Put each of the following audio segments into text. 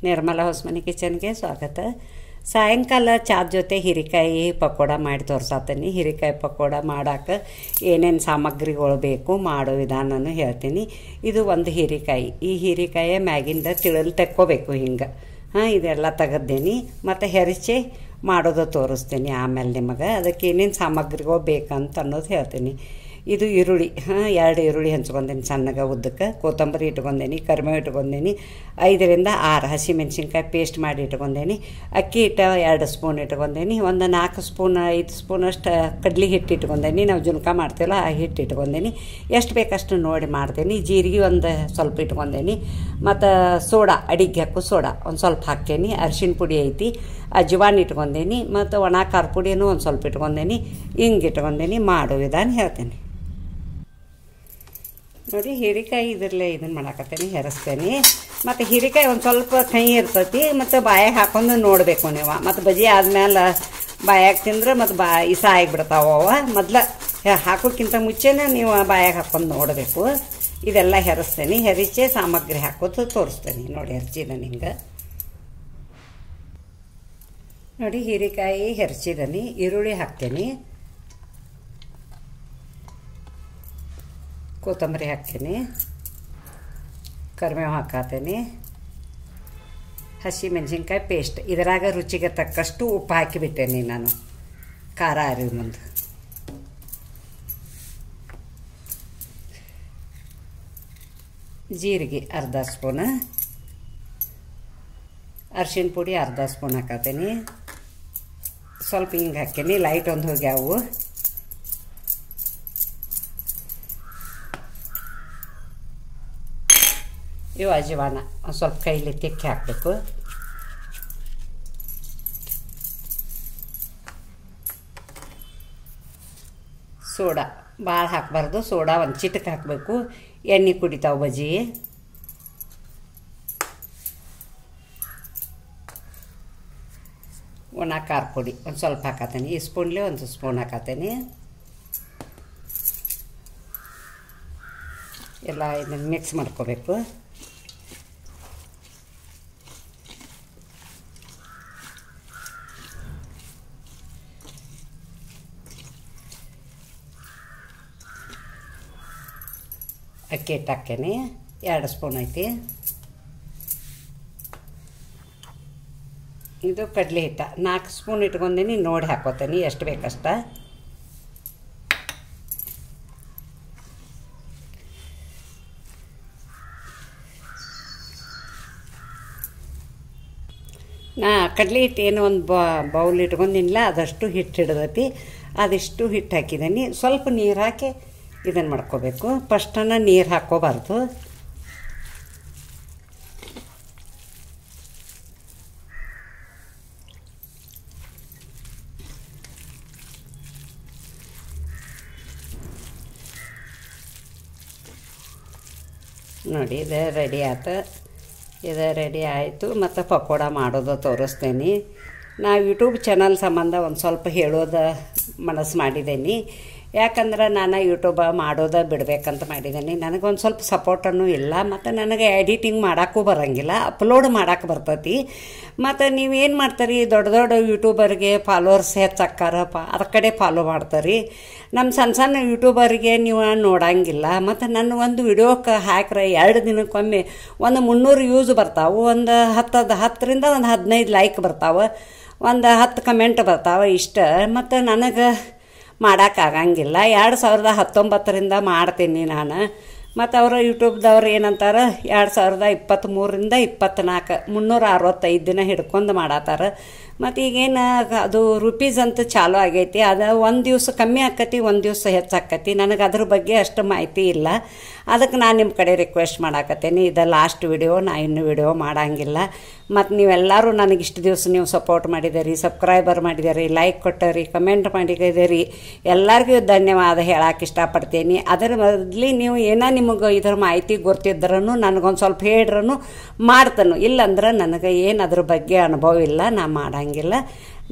ನಿರ್ಮಲಾ ಹೊಸಮನಿ ಕಿಚನ್ಗೆ ಸ್ವಾಗತ. ಸಾಯಂಕಾಲ ಚಾದ ಜೊತೆ ಹೀರೆಕಾಯಿ ಪಕೋಡ ಮಾಡಿ ತೋರ್ಸಾತೀನಿ. ಹೀರೆಕಾಯಿ ಪಕೋಡ ಮಾಡೋಕೆ ಏನೇನು ಸಾಮಗ್ರಿಗಳು ಬೇಕು ಮಾಡೋ ವಿಧಾನನೂ ಹೇಳ್ತೀನಿ. ಇದು ಒಂದು ಹೀರೆಕಾಯಿ. ಈ ಹೀರೆಕಾಯಿ ಮ್ಯಾಗಿಂದ ತಿಳಲು ತೆಕ್ಕೋಬೇಕು ಹಿಂಗೆ. ಇದೆಲ್ಲ ತೆಗೆದೇನಿ ಮತ್ತು ಹೆರಚಿ ಮಾಡೋದು ತೋರಿಸ್ತೀನಿ. ಆಮೇಲೆ ನಿಮಗೆ ಅದಕ್ಕೆ ಏನೇನು ಸಾಮಗ್ರಿಗಳು ಬೇಕಂತ ಅನ್ನೋದು ಹೇಳ್ತೀನಿ. ಇದು ಈರುಳ್ಳಿ, 2 ಈರುಳ್ಳಿ ಹಂಚ್ಕೊಂಡೇನಿ ಸಣ್ಣಗೆ ಉದ್ದಕ್ಕೆ. ಕೊತ್ತಂಬರಿ ಇಟ್ಕೊಂಡೇನಿ, ಕರಿಬೇವು ಇಟ್ಕೊಂಡೇನಿ, 5 ರಿಂದ 6 ಹಸಿಮೆಣ್ಸಿನ್ಕಾಯಿ ಪೇಸ್ಟ್ ಮಾಡಿ ಇಟ್ಕೊಂಡೇನಿ. ಅಕ್ಕಿ ಹಿಟ್ಟು 2 ಸ್ಪೂನ್ ಇಟ್ಕೊಂಡೇನಿ. ಒಂದು 4 ಸ್ಪೂನ್ 5 ಸ್ಪೂನಷ್ಟು ಕಡ್ಲಿ ಹಿಟ್ಟು ಇಟ್ಕೊಂಡೇನಿ. ನಾವು ಜುನ್ಕ ಮಾಡ್ತೀವಲ್ಲ ಆ ಹಿಟ್ಟು ಇಟ್ಕೊಂಡೇನಿ. ಎಷ್ಟು ಬೇಕಷ್ಟು ನೋಡಿ ಮಾಡ್ತೇನೆ. ಜೀರಿಗೆ ಒಂದು ಸ್ವಲ್ಪ ಇಟ್ಕೊಂಡೇನಿ. ಮತ್ತು ಸೋಡಾ, ಅಡಿಗೆ ಹಾಕೋ ಸೋಡಾ ಒಂದು ಸ್ವಲ್ಪ ಹಾಕೇನಿ. ಅರಿಶಿನ ಪುಡಿ ಐತಿ, ಅಜ್ವಾನ್ ಇಟ್ಕೊಂಡೇನಿ. ಮತ್ತು ಒಣ ಖಾರ ಪುಡಿನೂ ಒಂದು ಸ್ವಲ್ಪ ಇಟ್ಕೊಂಡೇನಿ. ಹಿಂಗೆ ಇಟ್ಕೊಂಡೇನಿ. ಮಾಡೋ ವಿಧಾನ ಹೇಳ್ತೇನೆ ನೋಡಿ. ಹೀರೆಕಾಯಿ ಇದನ್ನು ಮಾಡಾಕತ್ತೇನೆ, ಹೆರಸ್ತೇನೆ. ಮತ್ತು ಹೀರೆಕಾಯಿ ಒಂದು ಸ್ವಲ್ಪ ಕೈ ಇರ್ತೈತಿ, ಮತ್ತು ಬಾಯಾಗ ಹಾಕೊಂಡು ನೋಡಬೇಕು ನೀವು. ಮತ್ತು ಬಜ್ಜಿ ಆದ್ಮೇಲೆ ಬಾಯಾಗ ತಿಂದ್ರೆ ಮತ್ತು ಇಸ ಆಗಿಬಿಡ್ತಾವ. ಮೊದ್ಲು ಹಾಕೋಕ್ಕಿಂತ ಮುಂಚೆನೇ ನೀವು ಬಾಯಾಗ ಹಾಕೊಂಡು ನೋಡಬೇಕು. ಇದೆಲ್ಲ ಹೆರಸ್ತೇನೆ. ಹೆರಿಚೆ ಸಾಮಗ್ರಿ ಹಾಕೋದು ತೋರಿಸ್ತೇನೆ ನೋಡಿ. ಹೆರ್ಚಿದನಿ ಹಿಂಗೆ ನೋಡಿ. ಹೀರೆಕಾಯಿ ಹೆರ್ಚಿದನಿ. ಈರುಳ್ಳಿ ಹಾಕ್ತೇನೆ, ಕೊತ್ತಂಬರಿ ಹಾಕ್ತೀನಿ, ಕರಿಬೇವು ಹಾಕತ್ತೇನೆ, ಹಸಿ ಮೆಣಸಿನ್ಕಾಯಿ ಪೇಸ್ಟ್. ಇದರಾಗ ರುಚಿಗೆ ತಕ್ಕಷ್ಟು ಉಪ್ಪು ಹಾಕಿಬಿಟ್ಟೇನೆ ನಾನು, ಖಾರ ಅರಿವು ಮುಂದೆ. ಜೀರಿಗೆ ಅರ್ಧ ಸ್ಪೂನ್, ಅರಿಶಿನ ಪುಡಿ ಅರ್ಧ ಸ್ಪೂನ್ ಹಾಕತ್ತೇನೆ. ಸ್ವಲ್ಪ ಹಿಂಗೆ ಹಾಕೀನಿ, ಲೈಟ್ ಒಂದು ಹೋಗ್ಯಾವು. ಇವು ಅಜ್ವಾನ ಒಂದು ಸ್ವಲ್ಪ ಕೈಲಿ ತಿಕ್ಕಿ ಹಾಕಬೇಕು. ಸೋಡಾ ಭಾಳ ಹಾಕಬಾರ್ದು, ಸೋಡಾ ಒಂದು ಚಿಟಕ್ ಹಾಕಬೇಕು. ಎಣ್ಣೆ ಕುಡಿತಾವೆ ಬಜ್ಜಿ. ಒಣ ಖಾರ ಪುಡಿ ಒಂದು ಸ್ವಲ್ಪ ಹಾಕತ್ತೇನೆ. ಈ ಸ್ಪೂನ್ಲಿ ಒಂದು ಸ್ಪೂನ್ ಹಾಕತ್ತೇನೆ. ಎಲ್ಲ ಇದನ್ನು ಮಿಕ್ಸ್ ಮಾಡ್ಕೋಬೇಕು. ಅಕ್ಕಿ ಹಿಟ್ಟು ಹಾಕೇನಿ, 2 ಸ್ಪೂನ್ ಐತಿ. ಇದು ಕಡಲೆ ಹಿಟ್ಟು 4 ಸ್ಪೂನ್ ಇಟ್ಕೊಂಡೀನಿ. ನೋಡಿ ಹಾಕೋತೇನೆ ಎಷ್ಟು ಬೇಕಷ್ಟ. ಕಡಲೆ ಹಿಟ್ಟು ಏನು ಒಂದು ಬೌಲ್ ಇಟ್ಕೊಂಡಿಲ್ಲ, ಅದಷ್ಟು ಹಿಟ್ಟು ಹಿಡ್ದೈತಿ. ಅದಿಷ್ಟು ಹಿಟ್ಟು ಹಾಕಿದ್ದೀನಿ. ಸ್ವಲ್ಪ ನೀರು ಹಾಕಿ ಇದನ್ನು ಮಾಡ್ಕೋಬೇಕು. ಫಸ್ಟನ್ನು ನೀರು ಹಾಕ್ಕೋಬಾರ್ದು. ನೋಡಿ ಇದು ರೆಡಿ ಆಯ್ತು. ಇದು ರೆಡಿ ಆಯಿತು. ಮತ್ತು ಪಕೋಡ ಮಾಡೋದು ತೋರಿಸ್ತೇನೆ. ನಾವು ಯೂಟ್ಯೂಬ್ ಚಾನಲ್ ಸಂಬಂಧ ಒಂದು ಸ್ವಲ್ಪ ಹೇಳೋದು ಮನಸ್ಸು ಮಾಡಿದ್ದೇನೆ. ಯಾಕಂದ್ರೆ ನಾನು ಯೂಟ್ಯೂಬ ಮಾಡೋದು ಬಿಡಬೇಕಂತ ಮಾಡಿದ್ದೀನಿ. ನನಗೊಂದು ಸ್ವಲ್ಪ ಸಪೋರ್ಟನ್ನು ಇಲ್ಲ, ಮತ್ತು ನನಗೆ ಎಡಿಟಿಂಗ್ ಮಾಡೋಕ್ಕೂ ಬರೋಂಗಿಲ್ಲ, ಅಪ್ಲೋಡ್ ಮಾಡೋಕೆ ಬರ್ತೈತಿ. ಮತ್ತು ನೀವೇನು ಮಾಡ್ತೀರಿ, ದೊಡ್ಡ ದೊಡ್ಡ ಯೂಟ್ಯೂಬರ್ಗೆ ಫಾಲೋವರ್ಸ್ ಹೆಚ್ಚಾಕಾರಪ್ಪ, ಅದ್ರ ಕಡೆ ಫಾಲೋ ಮಾಡ್ತಾರೆ. ನಮ್ಮ ಸಣ್ಣ ಸಣ್ಣ ಯೂಟ್ಯೂಬರ್ಗೆ ನೀವು ನೋಡೋಂಗಿಲ್ಲ. ಮತ್ತು ನನ್ನ ಒಂದು ವಿಡಿಯೋಕ್ಕೆ ಹಾಕ್ರೆ 2 ದಿನಕ್ಕೊಮ್ಮೆ ಒಂದು 300 ವ್ಯೂಸ್ ಬರ್ತಾವೆ, ಒಂದು 10 ರಿಂದ ಒಂದು 15 ಲೈಕ್ ಬರ್ತಾವೆ, ಒಂದು 10 ಕಮೆಂಟ್ ಬರ್ತಾವೆ, ಇಷ್ಟ. ಮತ್ತು ನನಗೆ ಮಾಡೋಕ್ಕಾಗಂಗಿಲ್ಲ. 2019 ರಿಂದ ಮಾಡ್ತೀನಿ ನಾನು. ಮತ್ತು ಅವರು ಯೂಟ್ಯೂಬ್ದವ್ರು ಏನಂತಾರೆ, 2023 ರಿಂದ 24 365 ದಿನ ಹಿಡ್ಕೊಂಡು ಮಾಡತ್ತಾರ. ಮತ್ತು ಈಗೇನು ಅದು ರುಪೀಸ್ ಅಂತ ಚಾಲೂ ಆಗೈತಿ. ಅದು ಒಂದು ದಿವಸ ಕಮ್ಮಿ ಆಕತಿ, ಒಂದು ದಿವಸ ಹೆಚ್ಚಾಕತಿ. ನನಗೆ ಅದ್ರ ಬಗ್ಗೆ ಅಷ್ಟು ಮಾಹಿತಿ ಇಲ್ಲ. ಅದಕ್ಕೆ ನಾನು ನಿಮ್ಮ ಕಡೆ ರಿಕ್ವೆಸ್ಟ್ ಮಾಡಾಕತ್ತೇನೆ. ಇದು ಲಾಸ್ಟ್ ವಿಡಿಯೋ, ನಾ ಇನ್ನೂ ವಿಡಿಯೋ ಮಾಡೋಂಗಿಲ್ಲ. ಮತ್ತು ನೀವೆಲ್ಲರೂ ನನಗೆ ಇಷ್ಟು ದಿವಸ ನೀವು ಸಪೋರ್ಟ್ ಮಾಡಿದ್ದೀರಿ, ಸಬ್ಸ್ಕ್ರೈಬರ್ ಮಾಡಿದ್ದೀರಿ, ಲೈಕ್ ಕೊಟ್ಟರಿ, ಕಮೆಂಟ್ ಮಾಡಿದ್ದೀರಿ. ಎಲ್ಲರಿಗೂ ಧನ್ಯವಾದ ಹೇಳಕ್ಕೆ ಇಷ್ಟಪಡ್ತೀನಿ. ಅದರ ಬದಲಿ ನೀವು ಏನೋ ನಿಮಗೆ ಇದ್ರ ಮಾಹಿತಿ ಗೊತ್ತಿದ್ರೂ ನನಗೊಂದು ಸ್ವಲ್ಪ ಹೇಳ್ರೂ ಮಾಡ್ತಾನು. ಇಲ್ಲಂದ್ರೆ ನನಗೆ ಏನು ಅದ್ರ ಬಗ್ಗೆ ಅನುಭವ ಇಲ್ಲ, ನಾ ಮಾಡೋಂಗಿಲ್ಲ.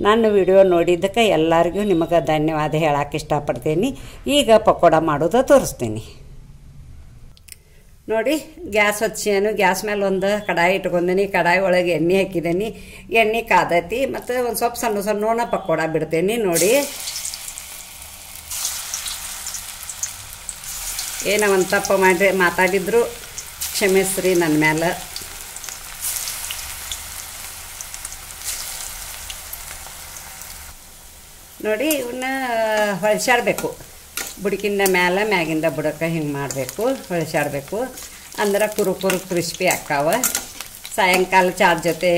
ನಾನು ವಿಡಿಯೋ ನೋಡಿದ್ದಕ್ಕೆ ಎಲ್ಲರಿಗೂ ನಿಮಗೆ ಧನ್ಯವಾದ ಹೇಳಕ್ಕೆ ಇಷ್ಟಪಡ್ತೀನಿ. ಈಗ ಪಕೋಡ ಮಾಡೋದು ತೋರಿಸ್ತೀನಿ ನೋಡಿ ಗ್ಯಾಸ್ ಹಚ್ಚೇನು. ಗ್ಯಾಸ್ ಮೇಲೆ ಒಂದು ಕಡಾಯಿ ಇಟ್ಕೊಂಡೀನಿ. ಕಡಾಯಿ ಒಳಗೆ ಎಣ್ಣೆ ಹಾಕಿದ್ದೀನಿ. ಎಣ್ಣೆ ಕಾದೈತಿ. ಮತ್ತು ಒಂದು ಸ್ವಲ್ಪ ಸಣ್ಣ ಸಣ್ಣ ಪಕೋಡ ಬಿಡ್ತೇನೆ. ನೋಡಿ ಏನೋ ಒಂದು ತಪ್ಪು ಮಾತಾಡಿದ್ರು ಕ್ಷಮಿಸ್ರಿ ನನ್ನ ಮೇಲೆ. ನೋಡಿ ಇವನ್ನ ಹೊಳ್ಸಾಡಬೇಕು. ಬುಡಕಿಂದ ಮೇಲೆ ಮ್ಯಾಗಿಂದ ಬುಡಕ್ಕೆ ಹಿಂಗೆ ಮಾಡಬೇಕು, ಹೊಳ್ಸಾಡಬೇಕು. ಅಂದ್ರೆ ಕುರು ಕ್ರಿಸ್ಪಿ ಆಕ್ಕಾವ. ಸಾಯಂಕಾಲ ಚಾದ ಜೊತೆ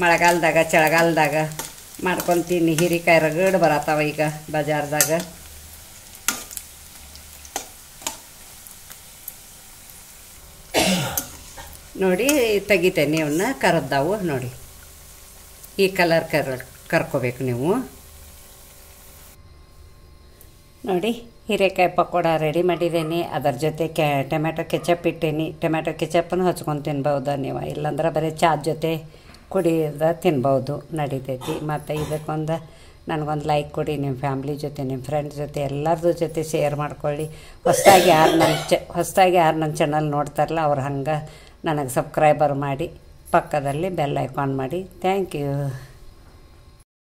ಮಳೆಗಾಲದಾಗ ಚಳಿಗಾಲದಾಗ ಮಾಡ್ಕೊತೀನಿ. ಹೀರಿಕಾಯಿ ರಗಡ್ ಬರತ್ತಾವ ಈಗ ಬಜಾರ್ದಾಗ. ನೋಡಿ ತೆಗಿತೇನೆ ಇವನ್ನ. ಕರದ್ದಾವು ನೋಡಿ ಈ ಕಲರ್ ಕರ್ಕೋಬೇಕು ನೀವು. ನೋಡಿ ಹೀರೆಕಾಯಿ ಪಕೋಡ ರೆಡಿ ಮಾಡಿದ್ದೀನಿ. ಅದರ ಜೊತೆ ಟೊಮೆಟೊ ಕೆಚಪ್ ಇಟ್ಟೇನಿ. ಟೊಮೆಟೊ ಕೆಚಪ್ಪನ್ನು ಹಚ್ಕೊಂಡು ತಿನ್ಬೋದು ನೀವು. ಇಲ್ಲಾಂದ್ರೆ ಬರೀ ಚಾದ ಜೊತೆ ಕುಡಿಯೋದ ತಿನ್ಬೋದು, ನಡಿತೈತಿ. ಮತ್ತು ಇದಕ್ಕೊಂದು ನನಗೊಂದು ಲೈಕ್ ಕೊಡಿ. ನಿಮ್ಮ ಫ್ಯಾಮ್ಲಿ ಜೊತೆ ನಿಮ್ಮ ಫ್ರೆಂಡ್ಸ್ ಜೊತೆ ಎಲ್ಲರದ್ದು ಜೊತೆ ಶೇರ್ ಮಾಡ್ಕೊಳ್ಳಿ. ಹೊಸದಾಗಿ ಯಾರು ನನ್ನ ಚಾನಲ್ ನೋಡ್ತಾರಲ್ಲ ಅವ್ರು ಹಂಗೆ ನನಗೆ ಸಬ್ಸ್ಕ್ರೈಬರ್ ಮಾಡಿ, ಪಕ್ಕದಲ್ಲಿ ಬೆಲ್ ಐಕಾನ್ ಮಾಡಿ. Thank you.